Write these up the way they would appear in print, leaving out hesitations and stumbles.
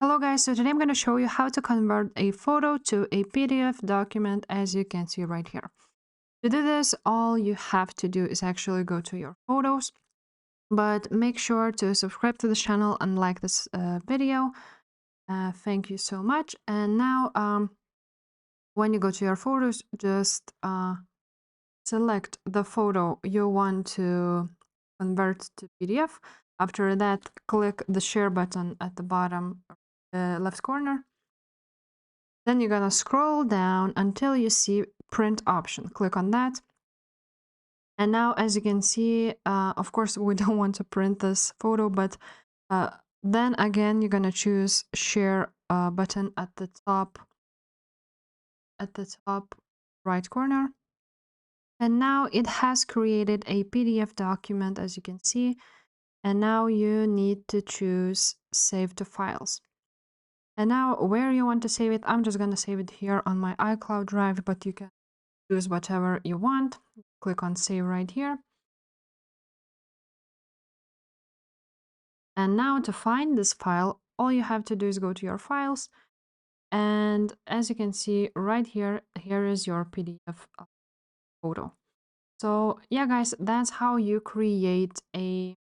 Hello guys, so today I'm going to show you how to convert a photo to a PDF document, as you can see right here. To do this, all you have to do is actually go to your photos, but make sure to subscribe to the channel and like this video. Thank you so much. And now when you go to your photos, just select the photo you want to convert to PDF. After that, click the share button at the bottom left corner. Then you're gonna scroll down until you see print option. Click on that. And now, as you can see, of course, we don't want to print this photo, but then again, you're gonna choose share button at the top right corner. And now it has created a PDF document, as you can see. And now you need to choose save to files. And now where you want to save it, I'm just gonna save it here on my iCloud drive, but you can choose whatever you want. Click on save right here. And now to find this file, all you have to do is go to your files. And as you can see right here, here is your PDF photo. So yeah, guys, that's how you create a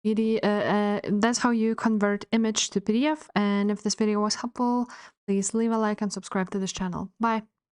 that's how you convert image to PDF. And if this video was helpful, please leave a like and subscribe to this channel. Bye.